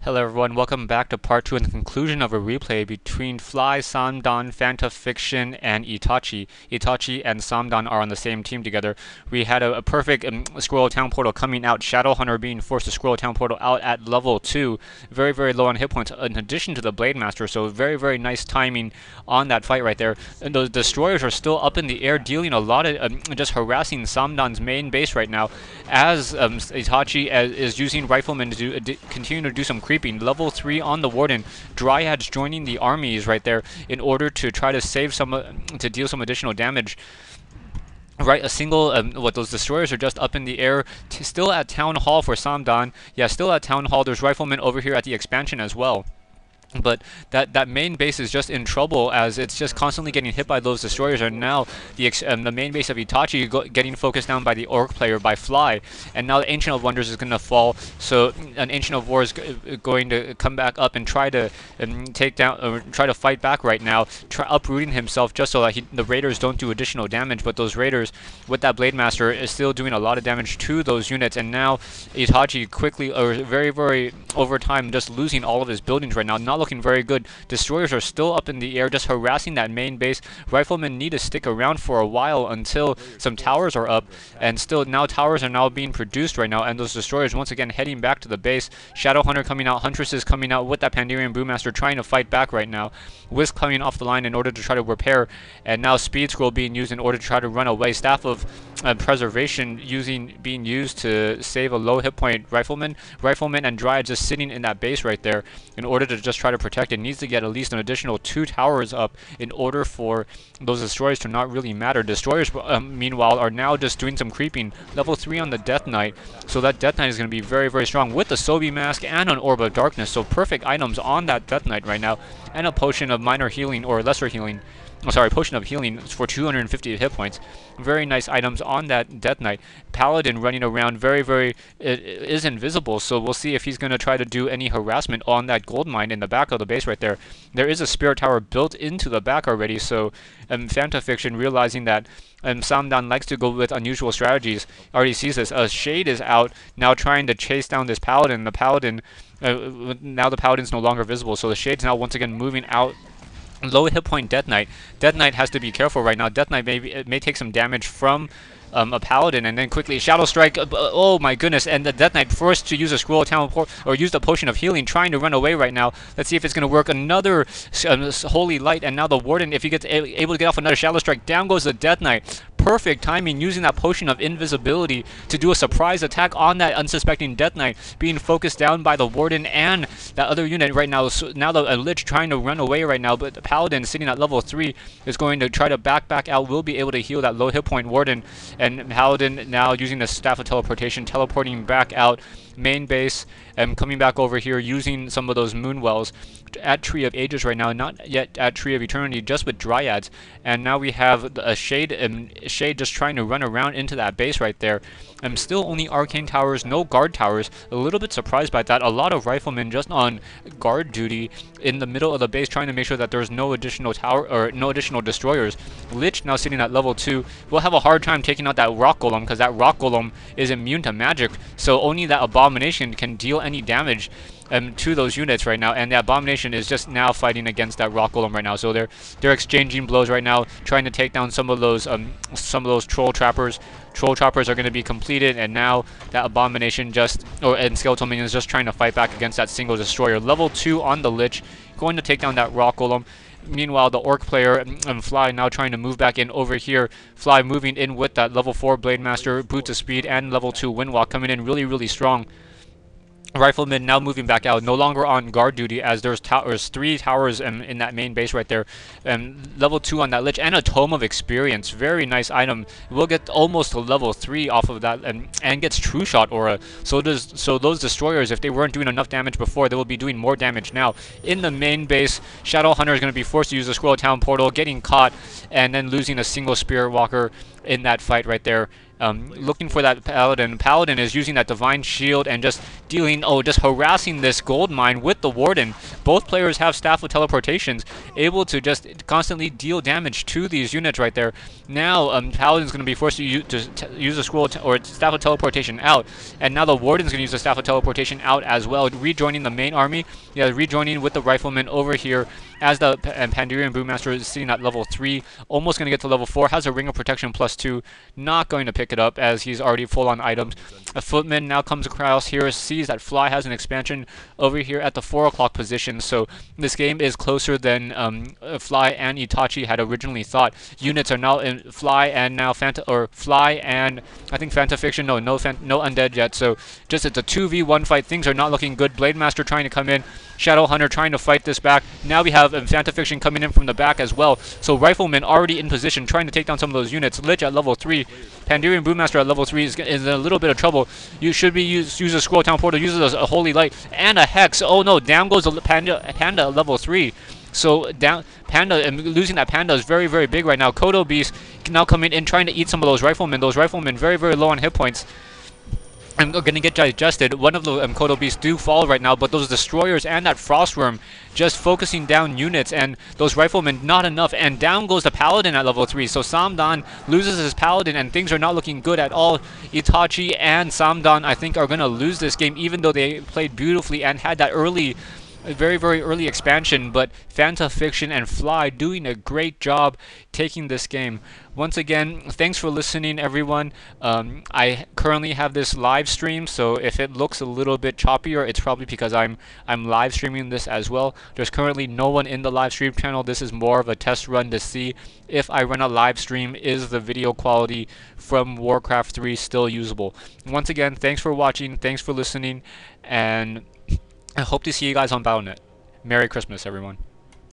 Hello everyone, welcome back to part 2 and the conclusion of a replay between Fly, FantaFiction, and Itachi. Itachi and Samdan are on the same team together. We had a perfect Squirrel Town Portal coming out, Shadowhunter being forced to Squirrel Town Portal out at level 2. Very, very low on hit points in addition to the Blade Master, so very, very nice timing on that fight right there. And those destroyers are still up in the air, dealing a lot of, just harassing Samdan's main base right now, as Itachi is using Riflemen to continue to do some creeping. Level 3 on the Warden. Dryads joining the armies right there in order to try to save to deal some additional damage. Right, a single, those destroyers are just up in the air, still at Town Hall for Samdan. Yeah, still at Town Hall. There's Riflemen over here at the expansion as well. But that main base is just in trouble as it's just constantly getting hit by those destroyers, and now the main base of Itachi getting focused down by the Orc player by Fly, and now the Ancient of Wonders is going to fall. So an Ancient of War is going to come back up and try to take down or try to fight back right now, uprooting himself just so that the Raiders don't do additional damage. But those Raiders with that Blade Master is still doing a lot of damage to those units, and now Itachi quickly, or very over time, just losing all of his buildings right now. Not looking very good. Destroyers are still up in the air, just harassing that main base. Riflemen need to stick around for a while until some towers are up, and still now towers are now being produced right now, and those destroyers once again heading back to the base. Shadowhunter coming out, Huntresses coming out with that Pandarian Brewmaster trying to fight back right now. Wisp coming off the line in order to try to repair, and now Speed Scroll being used in order to try to run away. Staff of Preservation being used to save a low hit point Rifleman and Dryad just sitting in that base right there in order to just try to protect it. Needs to get at least an additional 2 towers up in order for those destroyers to not really matter. Destroyers, meanwhile, are now just doing some creeping. Level 3 on the Death Knight, so that Death Knight is going to be very strong with the Sobi Mask and an Orb of Darkness, so perfect items on that Death Knight right now, and a Potion of Minor Healing or Lesser Healing. Oh, sorry, Potion of Healing for 250 hit points. Very nice items on that Death Knight. Paladin running around is invisible, so we'll see if he's going to try to do any harassment on that gold mine in the back of the base right there. There is a Spirit Tower built into the back already, so FantaFiction, realizing that Samdan likes to go with unusual strategies, already sees this. Shade is out, now trying to chase down this Paladin. The Paladin, now the Paladin's no longer visible, so the Shade's now once again moving out. Low hit point Death Knight. Death Knight has to be careful right now. Death Knight may take some damage from a Paladin, and then quickly Shadow Strike. Oh my goodness! And the Death Knight forced to use a Scroll Town or use the Potion of Healing, trying to run away right now. Let's see if it's going to work. Another Holy Light, and now the Warden, if he gets able to get off another Shadow Strike, down goes the Death Knight. Perfect timing, using that Potion of Invisibility to do a surprise attack on that unsuspecting Death Knight, being focused down by the Warden and that other unit right now. So now the Lich trying to run away right now, but the Paladin sitting at level 3 is going to try to back out, will be able to heal that low hit point Warden, and Paladin now using the Staff of Teleportation, teleporting back out main base, and coming back over here using some of those moon wells at Tree of Ages right now, not yet at Tree of Eternity, just with Dryads. And now we have a Shade just trying to run around into that base right there. Still only Arcane Towers, no Guard Towers. A little bit surprised by that. A lot of Riflemen just on guard duty in the middle of the base, trying to make sure that there's no additional tower or no additional destroyers. Lich now sitting at level 2 will have a hard time taking out that Rock Golem, because that Rock Golem is immune to magic, so only that Abomination can deal any damage to those units right now, and the Abomination is just now fighting against that Rock Golem right now. So they're exchanging blows right now, trying to take down some of those Troll Trappers. Troll Trappers are going to be completed, and now that Abomination and Skeletal Minions just trying to fight back against that single destroyer. Level 2 on the Lich, going to take down that Rock Golem. Meanwhile, the Orc player and Fly now trying to move back in over here. Fly moving in with that level 4 Blade Master, Boots of Speed, and level 2 Windwalk coming in really strong. Riflemen now moving back out, no longer on guard duty, as there's 3 towers in that main base right there. Level 2 on that Lich, and a Tome of Experience. Very nice item. We'll get almost to level 3 off of that, and gets True Shot Aura. So those destroyers, if they weren't doing enough damage before, they will be doing more damage now. In the main base, Shadowhunter is going to be forced to use the Squirrel Town Portal, getting caught, and then losing a single Spirit Walker in that fight right there. Looking for that Paladin. Paladin is using that Divine Shield and just harassing this gold mine with the Warden. both players have Staff of Teleportations, able to just constantly deal damage to these units right there. Now, Paladin's going to be forced to use a scroll or Staff of Teleportation out, and now the Warden's going to use the Staff of Teleportation out as well, rejoining the main army. Yeah, rejoining with the Rifleman over here, as the Pandurian Brewmaster is sitting at level 3, almost going to get to level 4, has a Ring of Protection +2, not going to pick it up as he's already full on items. A Footman now comes across here, sees that Fly has an expansion over here at the 4 o'clock position, so this game is closer than Fly and Itachi had originally thought. Units are now in Fly and now Fly and I think FantaFiction, no Undead yet, so just it's a 2v1 fight. Things are not looking good. Blade Master trying to come in, Shadow Hunter trying to fight this back. Now we have FantaFiction coming in from the back as well. So Rifleman already in position, trying to take down some of those units. Lich at level 3. Pandurian Brewmaster at level 3 is in a little bit of trouble. You should be use a Scroll Town Portal, uses a Holy Light, and a Hex. Oh no, down goes the Panda at level 3. So down Panda, and losing that Panda is very, very big right now. Kodo Beast now coming in, trying to eat some of those Riflemen. Those Riflemen very, very low on hit points. I'm going to get digested. One of the Kodo Beasts do fall right now, but those Destroyers and that Frostworm just focusing down units, and those Riflemen not enough, and down goes the Paladin at level 3. So Samdan loses his Paladin, and things are not looking good at all. Itachi and Samdan, I think, are going to lose this game, even though they played beautifully and had that early, very, very early expansion, but FantaFiction and Fly doing a great job taking this game. Once again, thanks for listening, everyone. I currently have this live stream, so if it looks a little bit choppier, it's probably because I'm live streaming this as well. There's currently no one in the live stream channel. This is more of a test run to see if I run a live stream, is the video quality from Warcraft 3 still usable. Once again, thanks for watching, thanks for listening, and I hope to see you guys on Battle.net. Merry Christmas, everyone.